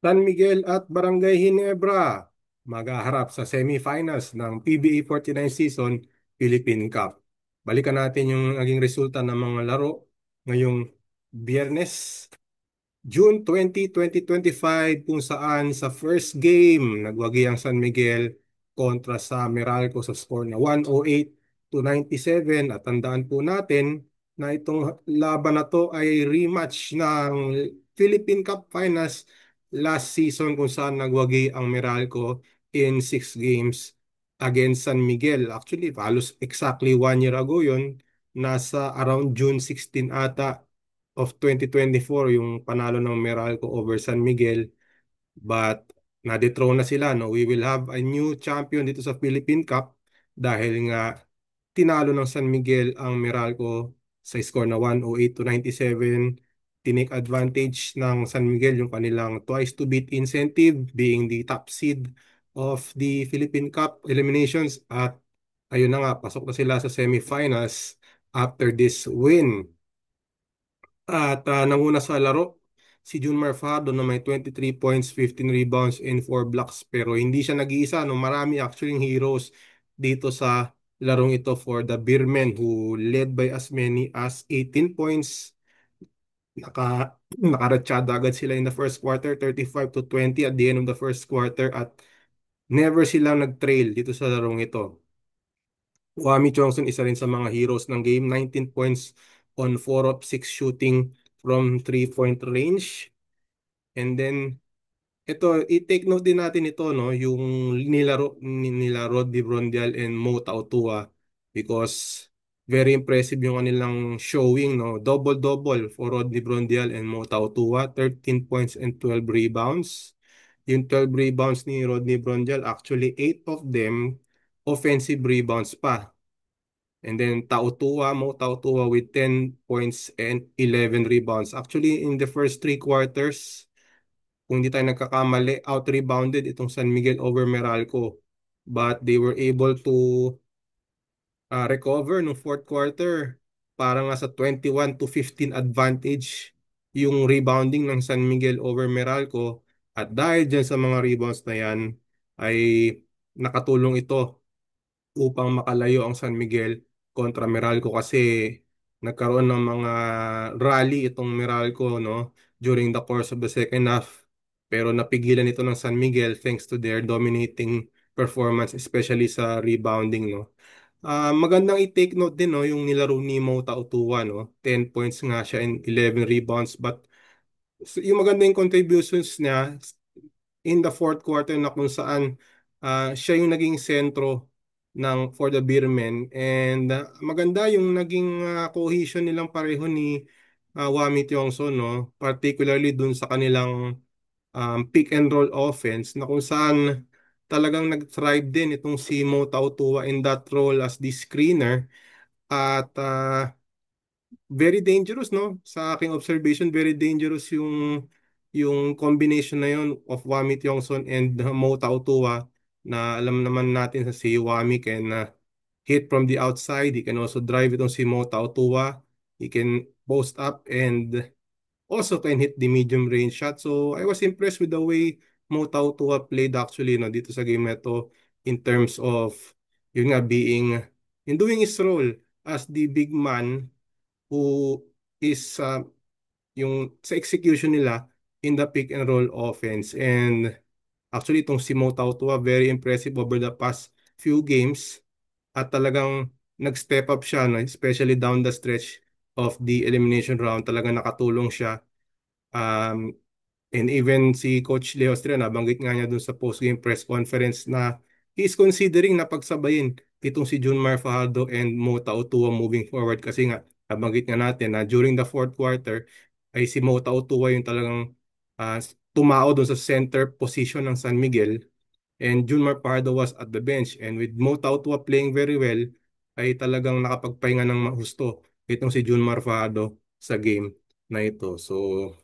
San Miguel at Barangay Ginebra maghaharap sa semifinals ng PBA 49 season Philippine Cup. Balikan natin yung naging resulta ng mga laro ngayong Biyernes, June 20, 2025, kung saan sa first game nagwagi ang San Miguel kontra sa Meralco sa score na 108 to 97, at tandaan po natin na itong laban na to ay rematch ng Philippine Cup Finals last season kung saan nagwagi ang Meralco in 6 games against San Miguel. Actually, halos exactly 1 year ago yun. Nasa around June 16 ata of 2024 yung panalo ng Meralco over San Miguel, but na-dethrone na sila, no. We will have a new champion dito sa Philippine Cup dahil nga tinalo ng San Miguel ang Meralco sa score na 108 to 97. Tinake advantage ng San Miguel yung kanilang twice to beat incentive, being the top seed of the Philippine Cup eliminations, at ayun na nga, pasok na sila sa semifinals after this win. At nanguna sa laro si Junmar Fajardo na may 23 points, 15 rebounds, and 4 blocks. Pero hindi siya nag-iisa, no? Marami actually heroes dito sa larong ito for the Beermen, who led by as many as 18 points. Nakaratsyada agad sila in the first quarter, 35 to 20 at the end of the first quarter, at never silang nag-trail dito sa larong ito. Wami Chongson, isa rin sa mga heroes ng game, 19 points on 4 of 6 shooting from 3-point range. And then, ito, i-take note din natin ito, no, yung nila Rodney Brondial and Mo Tautua, because very impressive yung kanilang showing, no. Double-double for Rodney Brondial and Mo Tautua, 13 points and 12 rebounds. Yung 12 rebounds ni Rodney Brondial, actually 8 of them offensive rebounds pa. And then Mo Tautua with 10 points and 11 rebounds. Actually, in the first 3 quarters, kung di tayo nagkakamali, out-rebounded itong San Miguel over Meralco. But they were able to recover no fourth quarter. Para nga sa 21 to 15 advantage yung rebounding ng San Miguel over Meralco. At dahil dyan sa mga rebounds na yan, ay nakatulong ito upang makalayo ang San Miguel kontra Meralco, kasi nagkaroon ng mga rally itong Meralco, no, during the course of the second half, pero napigilan ito ng San Miguel thanks to their dominating performance, especially sa rebounding, no. Magandang i-take note din, no, yung nilaro ni Mo Tautua, no, 10 points nga siya and 11 rebounds, but yung magandang contributions niya in the fourth quarter, na kung saan siya yung naging sentro for the Beermen, and maganda yung naging cohesion nilang pareho ni Wami Tiongson, no, particularly dun sa kanilang pick and roll offense, na kung saan talagang nag-thrive din itong si Mo Tautua in that role as the screener. At very dangerous, no? Sa aking observation, very dangerous yung combination na yun of Wami Tiongson and Mo Tautua, na alam naman natin sa si Wami can hit from the outside. He can also drive itong si Mo Tautua. He can post up and also can hit the medium range shot. So I was impressed with the way Mo Tautua played actually, no, dito sa game na to, in terms of yun nga, in doing his role as the big man who is yung sa execution nila in the pick and roll offense. And actually itong si Mo Tautua, very impressive over the past few games, at talagang nag-step up siya, no? Especially down the stretch of the elimination round, talagang nakatulong siya. Um, And even si Coach Leo Estrella, nabanggit nga niya dun sa post-game press conference na he's considering na pagsabayin itong si Junmar Fajardo and Mo Tautua moving forward, kasi nga nabanggit nga natin na during the fourth quarter ay si Mo Tautua yung talagang ah, tumao dun sa center position ng San Miguel, and Junmar Fajardo was at the bench, and with Mo Tautua playing very well ay talagang nakapagpahinga ng mahusto itong si Junmar Fajardo sa game na ito. So,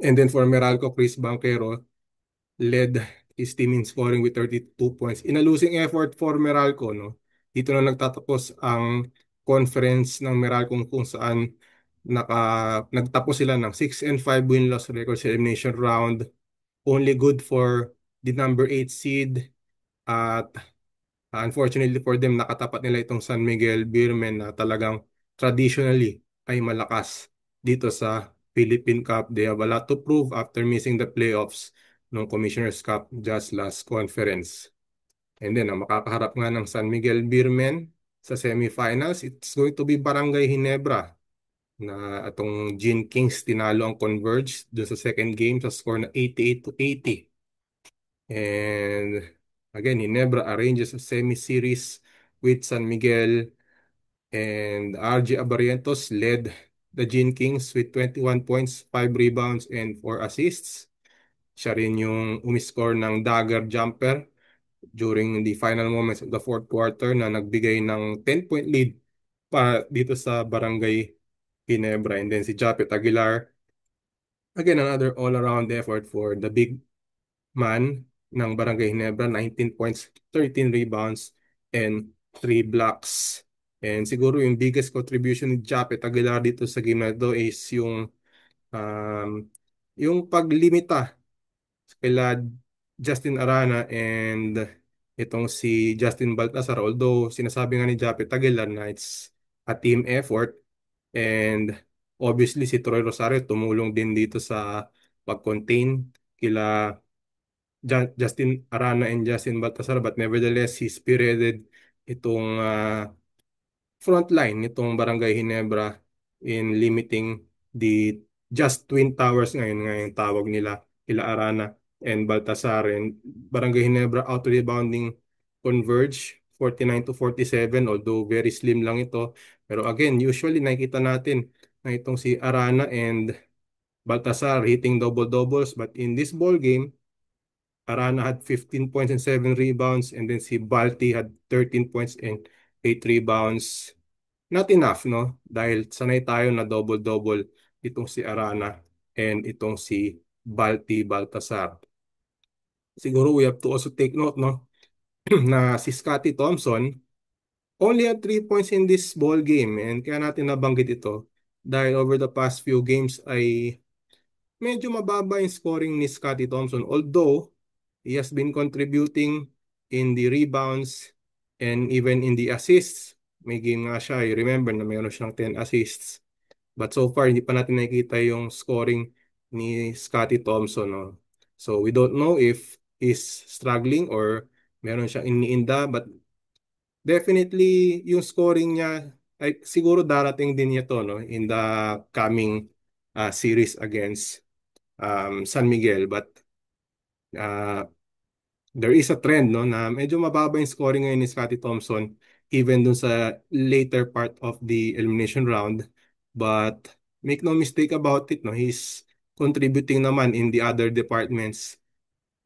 and then for Meralco, Chris Banquero led his team in scoring with 32 points. In a losing effort for Meralco, no? Dito na nagtatapos ang conference ng Meralco, kung saan nagtapos sila ng 6-5 win-loss record sa elimination round. only good for the number 8 seed at unfortunately for them, nakatapat nila itong San Miguel Beermen na talagang traditionally ay malakas dito sa Philippine Cup. They have a lot to prove after missing the playoffs ng Commissioner's Cup just last conference. And then, ang makakaharap nga ng San Miguel Beermen sa semifinals, it's going to be Barangay Ginebra na atong Gene Kings tinalo ang Converge doon sa second game sa score na 88-80. And again, Ginebra arranges a semi-series with San Miguel, and RJ Abarientos led the Gene Kings with 21 points, 5 rebounds, and 4 assists. Siya rin yung umiscore ng dagger jumper during the final moments of the fourth quarter na nagbigay ng 10-point lead para dito sa Barangay Ginebra. And then si Japet Aguilar, again, another all-around effort for the big man ng Barangay Ginebra, 19 points, 13 rebounds, and 3 blocks. And siguro yung biggest contribution ni Japet Aguilar dito sa game na ito is um, yung paglimita kila Justin Arana and itong si Justin Baltasar. Although sinasabi nga ni Japet Aguilar na it's a team effort, and obviously si Troy Rosario tumulong din dito sa pag-contain kila Justin Arana and Justin Baltasar, but nevertheless he spearheaded itong front line nitong Barangay Ginebra in limiting the just twin towers ngayon tawag nila kila Arana and Baltasar. And Barangay Ginebra out rebounding Converge 49-47, although very slim lang ito, pero again usually nakikita natin na itong si Arana and Baltasar hitting double doubles, but in this ball game Arana had 15 points and 7 rebounds, and then si Balti had 13 points and 8 rebounds. Not enough, no? Dahil sanay tayo na double-double itong si Arana and itong si Balti Baltasar. Siguro we have to also take note, no? na si Scotty Thompson only had 3 points in this ball game, and kaya natin nabanggit ito dahil over the past few games ay medyo mababa yung scoring ni Scotty Thompson, although he has been contributing in the rebounds and even in the assists. May game nga siya, I remember na mayroon siyang 10 assists. But so far, hindi pa natin nakikita yung scoring ni Scotty Thompson. No? So we don't know if he's struggling or meron siyang iniinda, but definitely yung scoring niya ay siguro darating din niya to no in the coming series against San Miguel. But uh, there is a trend no na medyo mababa yung scoring ngayon ni Scottie Thompson even dun sa later part of the elimination round, but make no mistake about it no, he's contributing naman in the other departments,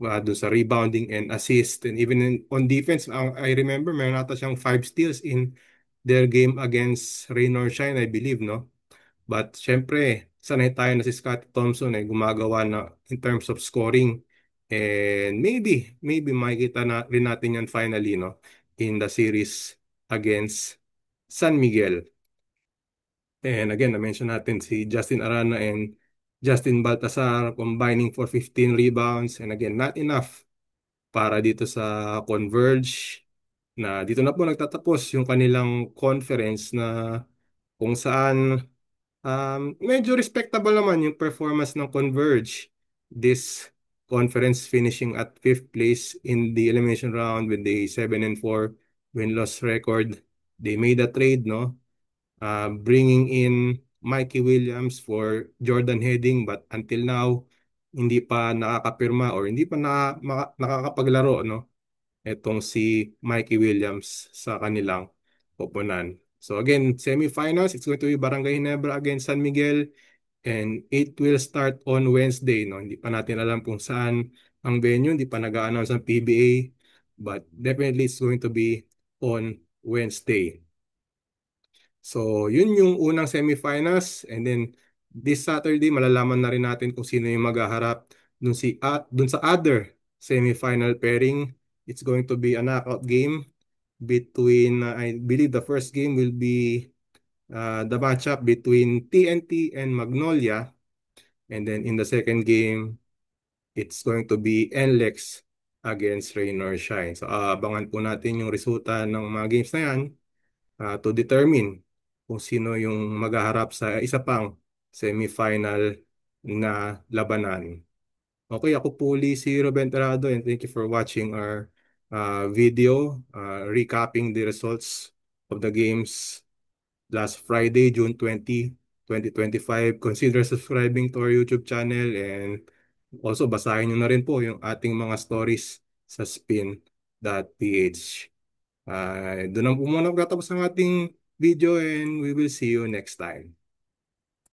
dun sa rebounding and assist, and even on defense. I remember meron ata siyang 5 steals in their game against Rain or Shine, I believe, no? But syempre, sanay tayo na si Scott Thompson ay gumagawa na in terms of scoring. And maybe makikita na rin natin yan finally, no? In the series against San Miguel. And again, na-mention natin si Justin Arana and Justin Baltasar combining for 15 rebounds. And again, not enough para dito sa Converge na dito na po nagtatapos yung kanilang conference na kung saan medyo respectable naman yung performance ng Converge. This conference finishing at fifth place in the elimination round with the 7-4 win-loss record. They made a trade, no? Bringing in Mikey Williams for Jordan Heading, but until now, hindi pa nakakapirma or hindi pa nakakapaglaro, no? Etong si Mikey Williams sa kanilang koponan. So again, semifinals, it's going to be Barangay Ginebra against San Miguel, and it will start on Wednesday. No? Hindi pa natin alam kung saan ang venue, hindi pa nag-a-announce ang PBA, but definitely it's going to be on Wednesday. So yun yung unang semifinals, and then this Saturday malalaman na rin natin kung sino yung maghaharap dun sa other semifinal pairing. It's going to be a knockout game between, I believe the first game will be the matchup between TNT and Magnolia. And then in the second game, it's going to be NLEX against Rain or Shine. So abangan po natin yung resulta ng mga games na yan to determine kung sino yung maghaharap sa isa pang semifinal na labanan. Okay, ako po uli si Ruben Terrado and thank you for watching our video recapping the results of the games last Friday, June 20, 2025. Consider subscribing to our YouTube channel and also basahin nyo na rin po yung ating mga stories sa spin.ph. Doon na po muna magtatapos ang ating video and we will see you next time.